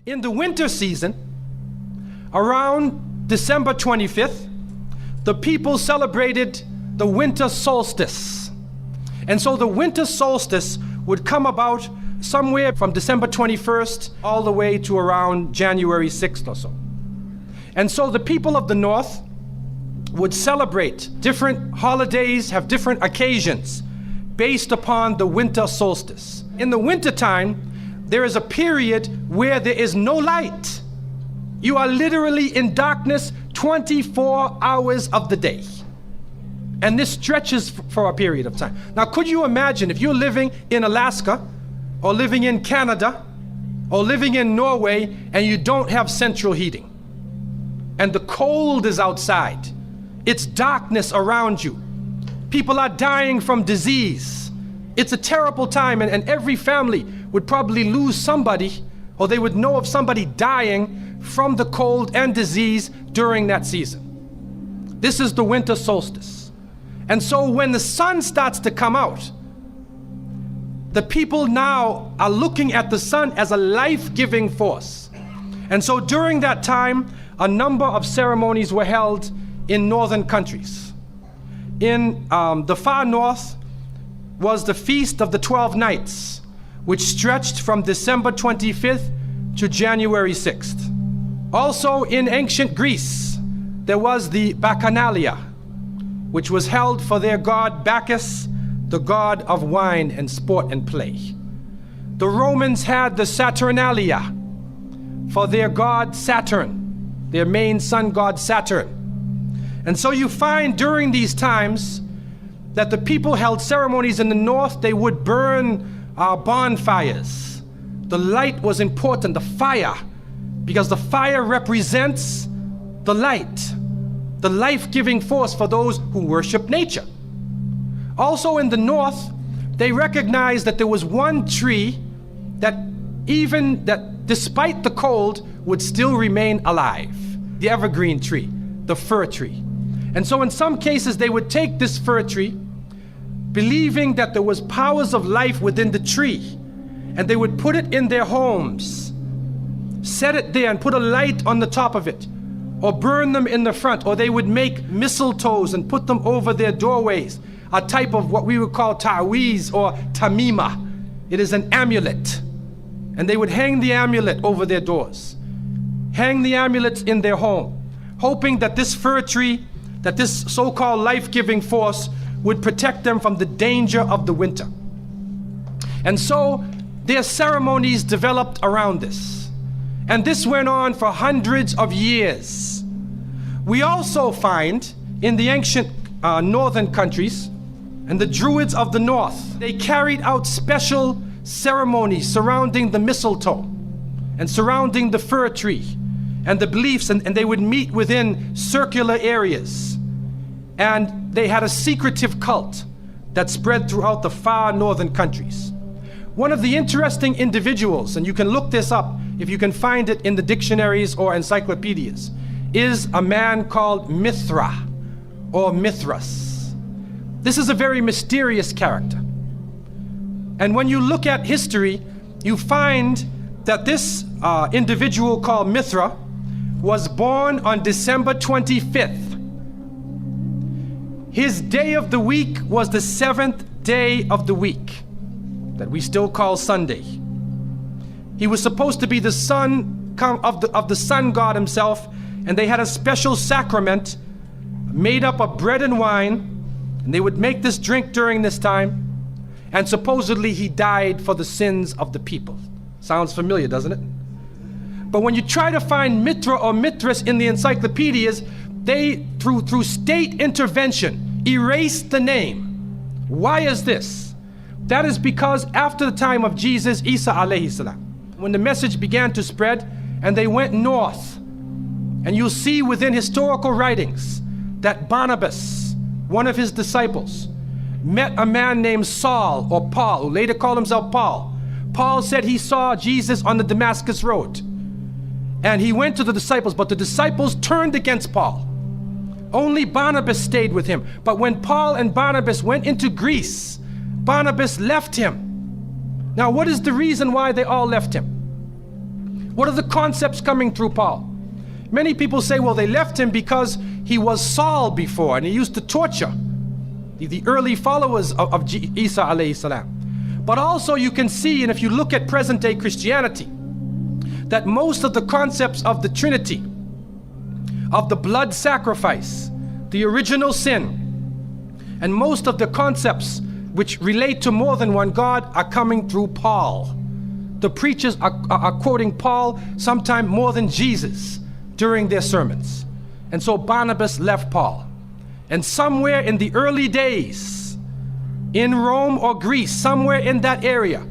In the winter season, around December 25th, the people celebrated the winter solstice. And so the winter solstice would come about somewhere from December 21st all the way to around January 6th or so. And so the people of the north would celebrate different holidays, have different occasions based upon the winter solstice. In the wintertime, there is a period where there is no light. You are literally in darkness 24 hours of the day. And this stretches for a period of time. Now, could you imagine if you're living in Alaska or living in Canada or living in Norway and you don't have central heating and the cold is outside, it's darkness around you. People are dying from disease. It's a terrible time, and every family would probably lose somebody, or they would know of somebody dying from the cold and disease during that season. This is the winter solstice. And so when the sun starts to come out, the people now are looking at the sun as a life-giving force. And so during that time, a number of ceremonies were held in northern countries. In the far north was the Feast of the 12 Nights, which stretched from December 25th to January 6th. Also in ancient Greece, there was the Bacchanalia, which was held for their god Bacchus, the god of wine and sport and play. The Romans had the Saturnalia for their god Saturn, their main sun god Saturn. And so you find during these times that the people held ceremonies in the north. They would burn bonfires. The light was important, the fire, because the fire represents the light, the life-giving force for those who worship nature. Also in the north, they recognized that there was one tree that despite the cold would still remain alive, the evergreen tree, the fir tree. And so in some cases they would take this fir tree, believing that there was powers of life within the tree, and they would put it in their homes, set it there and put a light on the top of it, or burn them in the front, or they would make mistletoes and put them over their doorways, a type of what we would call ta'weez or tamima. It is an amulet. And they would hang the amulet over their doors, hang the amulets in their home, hoping that this fir tree, that this so-called life-giving force would protect them from the danger of the winter. And so their ceremonies developed around this. And this went on for hundreds of years. We also find in the ancient northern countries, and the Druids of the north, they carried out special ceremonies surrounding the mistletoe and surrounding the fir tree and the beliefs, and they would meet within circular areas. And they had a secretive cult that spread throughout the far northern countries. One of the interesting individuals, and you can look this up if you can find it in the dictionaries or encyclopedias, is a man called Mithra or Mithras. This is a very mysterious character. And when you look at history, you find that this individual called Mithra was born on December 25th. His day of the week was the 7th day of the week, that we still call Sunday. He was supposed to be the son of the sun god himself, and they had a special sacrament made up of bread and wine, and they would make this drink during this time, and supposedly he died for the sins of the people. Sounds familiar, doesn't it? But when you try to find Mithra or Mithras in the encyclopedias, they, through state intervention, erased the name. Why is this? That is because after the time of Jesus, Isa alayhi salam, when the message began to spread and they went north, and you'll see within historical writings that Barnabas, one of his disciples, met a man named Saul or Paul, who later called himself Paul. Paul said he saw Jesus on the Damascus road, and he went to the disciples, but the disciples turned against Paul. Only Barnabas stayed with him. But when Paul and Barnabas went into Greece, Barnabas left him. Now, what is the reason why they all left him? What are the concepts coming through Paul? Many people say, well, they left him because he was Saul before and he used to torture the early followers of Isa alayhi salam. But also you can see, and if you look at present day Christianity, that most of the concepts of the Trinity, of the blood sacrifice, the original sin, and most of the concepts which relate to more than one God are coming through Paul. The preachers are quoting Paul sometime more than Jesus during their sermons. And so Barnabas left Paul. And somewhere in the early days, in Rome or Greece, somewhere in that area,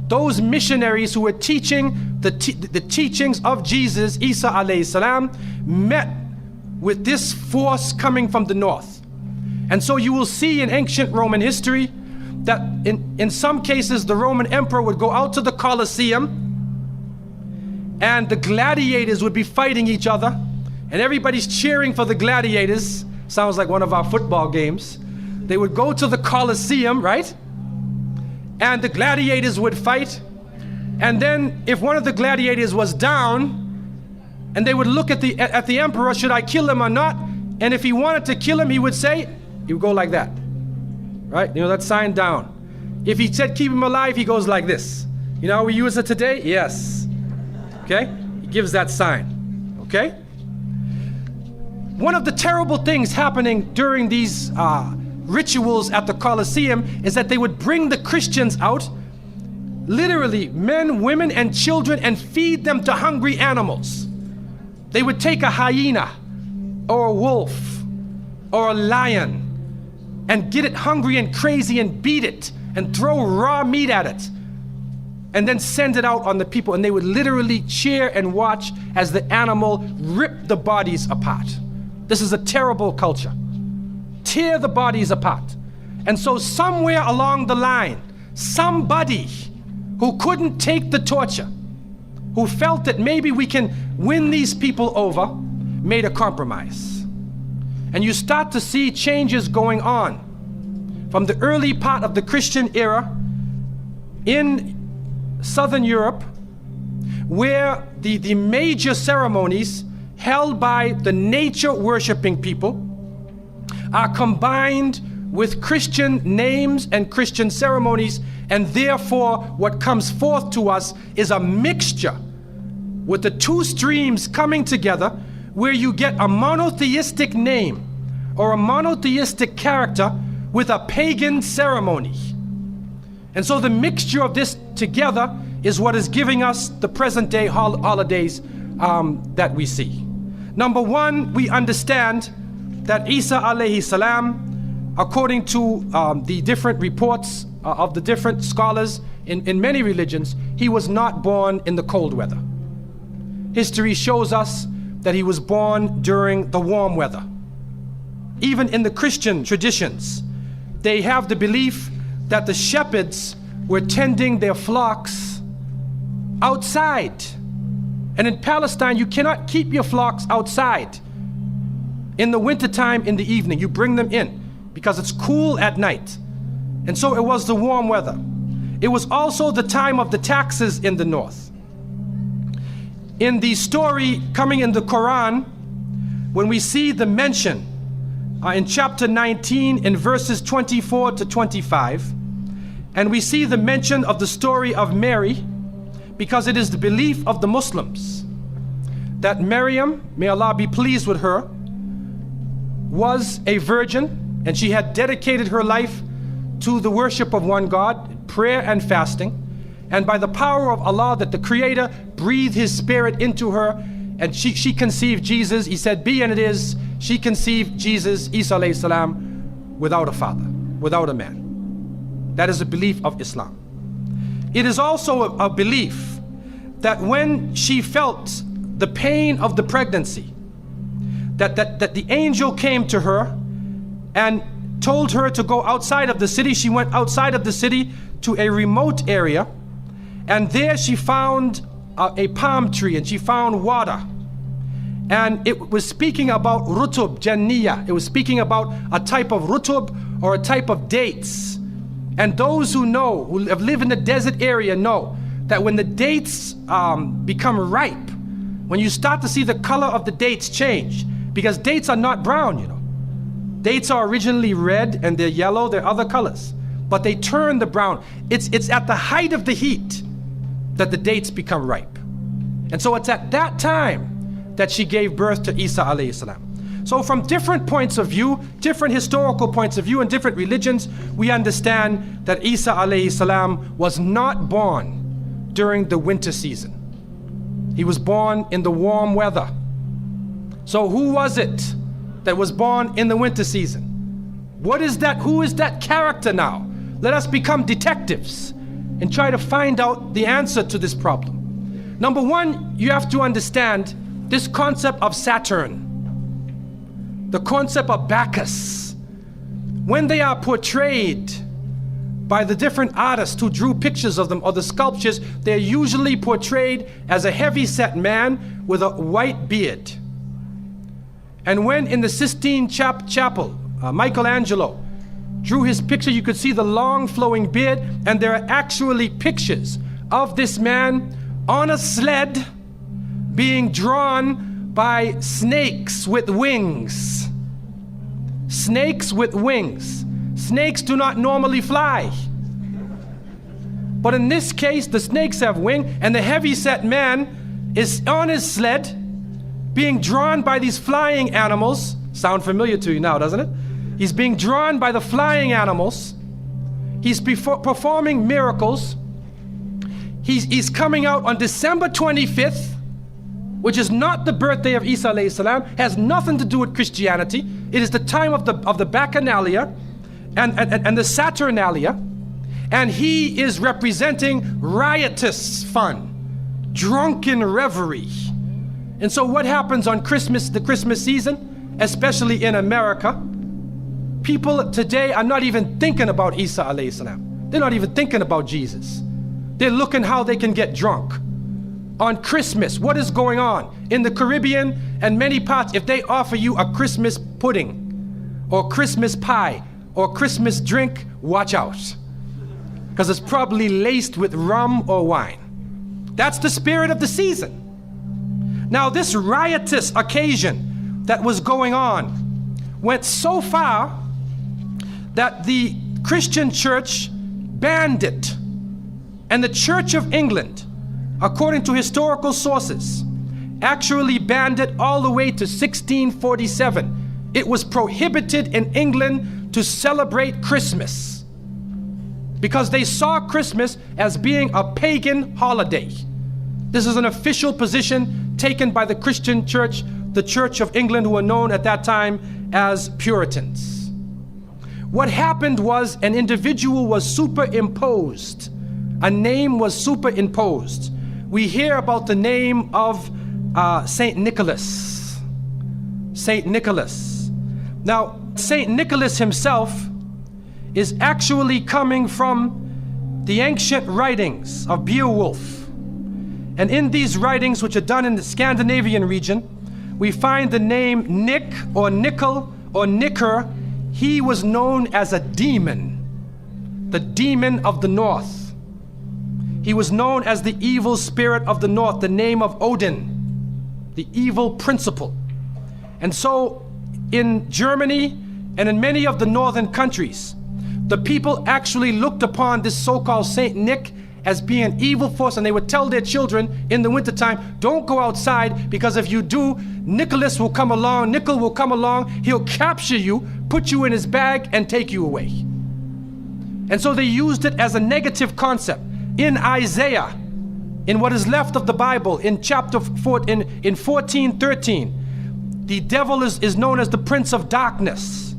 those missionaries who were teaching the teachings of Jesus, Isa alayhi salam, met with this force coming from the north. And so you will see in ancient Roman history that in some cases the Roman emperor would go out to the Colosseum and the gladiators would be fighting each other and everybody's cheering for the gladiators. Sounds like one of our football games. They would go to the Colosseum, right? And the gladiators would fight. And then if one of the gladiators was down, and they would look at the emperor, should I kill him or not? And if he wanted to kill him, he would go like that, right? You know, that sign down. If he said keep him alive, he goes like this. You know how we use it today? Yes. Okay? He gives that sign. Okay? One of the terrible things happening during these rituals at the Colosseum is that they would bring the Christians out, literally men, women, and children, and feed them to hungry animals. They would take a hyena or a wolf or a lion and get it hungry and crazy and beat it and throw raw meat at it and then send it out on the people, and they would literally cheer and watch as the animal ripped the bodies apart. This is a terrible culture. Tear the bodies apart. And so somewhere along the line, somebody who couldn't take the torture, who felt that maybe we can win these people over, made a compromise. And you start to see changes going on from the early part of the Christian era in Southern Europe, where the major ceremonies held by the nature worshiping people are combined with Christian names and Christian ceremonies, and therefore what comes forth to us is a mixture with the two streams coming together, where you get a monotheistic name or a monotheistic character with a pagan ceremony. And so the mixture of this together is what is giving us the present day holidays that we see. Number one, we understand that Isa alayhi salam, according to the different reports of the different scholars in many religions, he was not born in the cold weather. History shows us that he was born during the warm weather. Even in the Christian traditions, they have the belief that the shepherds were tending their flocks outside. And in Palestine, you cannot keep your flocks outside in the wintertime in the evening. You bring them in because it's cool at night. And so it was the warm weather. It was also the time of the taxes in the north. In the story coming in the Quran, when we see the mention in chapter 19 in verses 24 to 25, and we see the mention of the story of Mary, because it is the belief of the Muslims that Maryam, may Allah be pleased with her, was a virgin, and she had dedicated her life to the worship of one God, prayer and fasting, and by the power of Allah, that the Creator breathed His Spirit into her, and she conceived Jesus. He said, be, and it is. She conceived Jesus, Isa alayhi salam, without a father, without a man. That is a belief of Islam. It is also a belief that when she felt the pain of the pregnancy, that the angel came to her and told her to go outside of the city. She went outside of the city to a remote area, and there she found a palm tree, and she found water. And it was speaking about rutub, janniya. It was speaking about a type of rutub, or a type of dates. And those who know, who have lived in the desert area, know that when the dates become ripe, when you start to see the color of the dates change, because dates are not brown, you know. Dates are originally red and they're yellow, they're other colors, but they turn the brown. It's at the height of the heat that the dates become ripe. And so it's at that time that she gave birth to Isa alayhi salam. So from different points of view, different historical points of view and different religions, we understand that Isa alayhi salam was not born during the winter season. He was born in the warm weather. So who was it that was born in the winter season? What is that? Who is that character now? Let us become detectives and try to find out the answer to this problem. Number one, you have to understand this concept of Saturn, the concept of Bacchus. When they are portrayed by the different artists who drew pictures of them or the sculptures, they're usually portrayed as a heavy-set man with a white beard. And when in the Sistine Chapel, Michelangelo drew his picture, you could see the long flowing beard, and there are actually pictures of this man on a sled being drawn by snakes with wings. Snakes with wings. Snakes do not normally fly. But in this case, the snakes have wings, and the heavy-set man is on his sled being drawn by these flying animals. Sound familiar to you now, doesn't it? He's being drawn by the flying animals. He's performing miracles. He's coming out on December 25th, which is not the birthday of Isa alayhi salam, has nothing to do with Christianity. It is the time of the Bacchanalia and the Saturnalia, and he is representing riotous fun, drunken revelry. And so what happens on Christmas, the Christmas season, especially in America, people today are not even thinking about Isa alayhi salam. They're not even thinking about Jesus. They're looking how they can get drunk. On Christmas, what is going on? In the Caribbean and many parts, if they offer you a Christmas pudding or Christmas pie or Christmas drink, watch out. Because it's probably laced with rum or wine. That's the spirit of the season. Now, this riotous occasion that was going on went so far that the Christian church banned it. And the Church of England, according to historical sources, actually banned it all the way to 1647. It was prohibited in England to celebrate Christmas because they saw Christmas as being a pagan holiday. This is an official position taken by the Christian church, the Church of England, who were known at that time as Puritans. What happened was an individual was superimposed. A name was superimposed. We hear about the name of Saint Nicholas. Saint Nicholas. Now, Saint Nicholas himself is actually coming from the ancient writings of Beowulf. And in these writings, which are done in the Scandinavian region, we find the name Nick or Nickel or Nicker. He was known as a demon, the demon of the north. He was known as the evil spirit of the north, the name of Odin, the evil principle. And so in Germany and in many of the northern countries, the people actually looked upon this so-called Saint Nick as being an evil force, and they would tell their children in the wintertime, don't go outside, because if you do, Nicholas will come along, Nickel will come along, he'll capture you, put you in his bag, and take you away. And so they used it as a negative concept. In Isaiah, in what is left of the Bible, in chapter 4, in 14:13, the devil is known as the prince of darkness.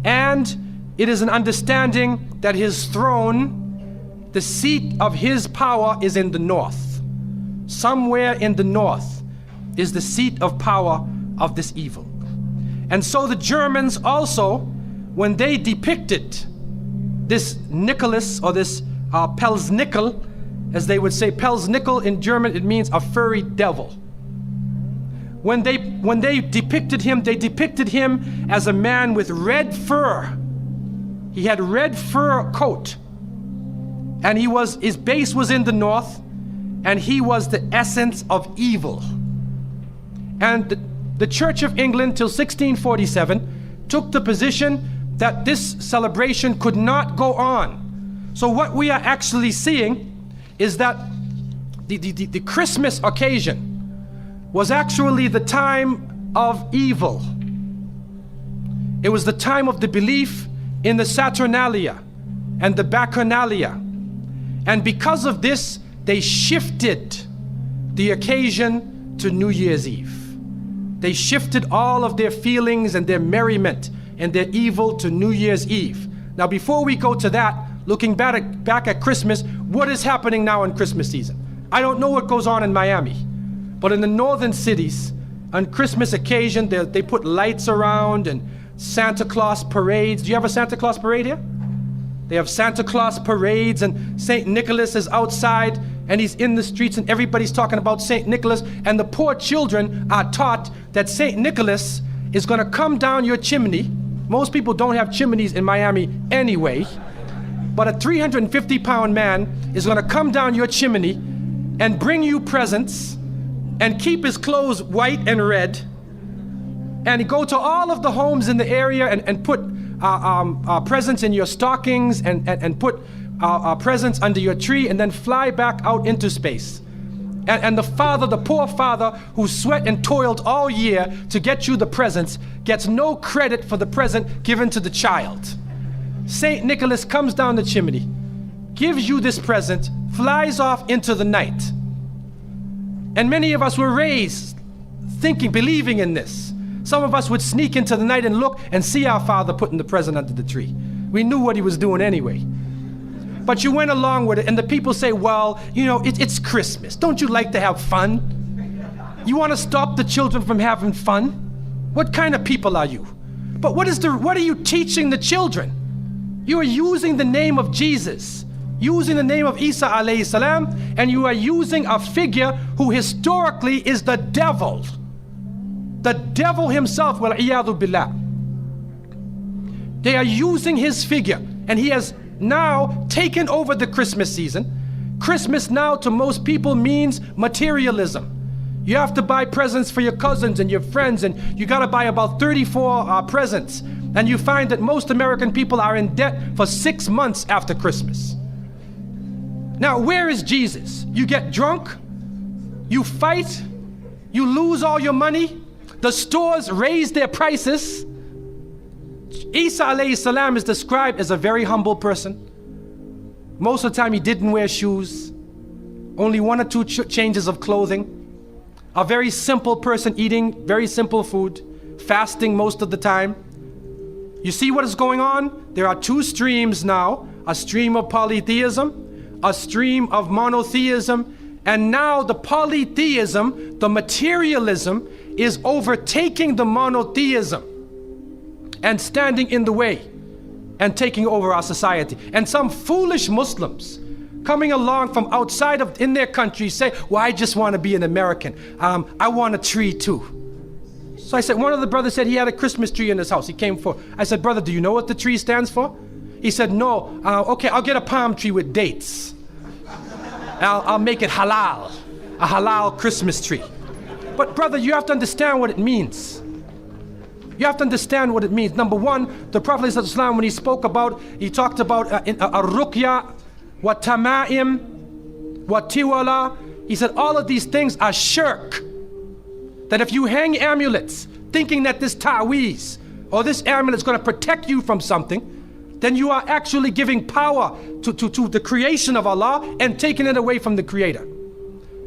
And it is an understanding that his throne, the seat of his power, is in the north. Somewhere in the north is the seat of power of this evil. And so the Germans also, when they depicted this Nicholas, or this Pelsnickel, as they would say, Pelsnickel in German, it means a furry devil. When they depicted him, they depicted him as a man with red fur. He had red fur coat, and his base was in the north, and he was the essence of evil. And the Church of England till 1647 took the position that this celebration could not go on. So what we are actually seeing is that the Christmas occasion was actually the time of evil. It was the time of the belief in the Saturnalia and the Bacchanalia. And because of this, they shifted the occasion to New Year's Eve. They shifted all of their feelings and their merriment and their evil to New Year's Eve. Now, before we go to that, looking back at Christmas, what is happening now in Christmas season? I don't know what goes on in Miami, but in the northern cities, on Christmas occasion, they put lights around and Santa Claus parades. Do you have a Santa Claus parade here? They have Santa Claus parades, and St. Nicholas is outside and he's in the streets and everybody's talking about St. Nicholas, and the poor children are taught that St. Nicholas is going to come down your chimney. Most people don't have chimneys in Miami anyway, but a 350-pound man is going to come down your chimney and bring you presents and keep his clothes white and red, and go to all of the homes in the area and put presents in your stockings and put presents under your tree, and then fly back out into space. And the father, the poor father who sweat and toiled all year to get you the presents, gets no credit for the present given to the child. St. Nicholas comes down the chimney, gives you this present, flies off into the night. And many of us were raised thinking, believing in this. Some of us would sneak into the night and look and see our father putting the present under the tree. We knew what he was doing anyway. But you went along with it, and the people say, well, you know, it's Christmas. Don't you like to have fun? You want to stop the children from having fun? What kind of people are you? But what are you teaching the children? You are using the name of Jesus, using the name of Isa alayhi salam, and you are using a figure who historically is the devil. The devil himself, wal-iyadhu billah. They are using his figure, and he has now taken over the Christmas season. Christmas now to most people means materialism. You have to buy presents for your cousins and your friends, and you got to buy about 34 presents. And you find that most American people are in debt for 6 months after Christmas. Now, where is Jesus? You get drunk, you fight, you lose all your money, the stores raise their prices. Isa alayhi salam is described as a very humble person. Most of the time he didn't wear shoes, only 1 or 2 changes of clothing. A very simple person, eating very simple food, fasting most of the time. You see what is going on? There are 2 streams now, a stream of polytheism, a stream of monotheism, and now the polytheism, the materialism, is overtaking the monotheism and standing in the way and taking over our society. And some foolish Muslims coming along from outside of in their country say, well, I just want to be an American. I want a tree too. So I said, one of the brothers said he had a Christmas tree in his house. He came for. I said, brother, do you know what the tree stands for? He said, no. Okay, I'll get a palm tree with dates. I'll make it halal, a halal Christmas tree. But brother, you have to understand what it means. You have to understand what it means. Number one, the Prophet ﷺ, when he spoke about, he talked about ar-ruqya, wa tama'im, wa tiwala. He said all of these things are shirk. That if you hang amulets thinking that this ta'weez or this amulet is going to protect you from something, then you are actually giving power to the creation of Allah and taking it away from the Creator.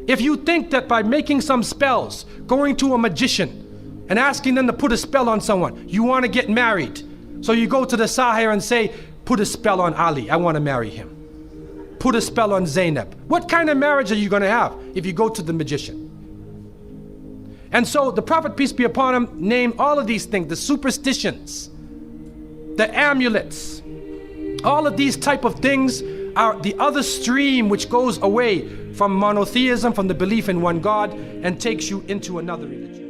If you think that by making some spells, going to a magician and asking them to put a spell on someone, you want to get married, so you go to the Sahir and say, put a spell on Ali, I want to marry him. Put a spell on Zainab. What kind of marriage are you going to have if you go to the magician? And so the Prophet, peace be upon him, named all of these things, the superstitions, the amulets, all of these type of things are the other stream which goes away from monotheism, from the belief in one God, and takes you into another religion.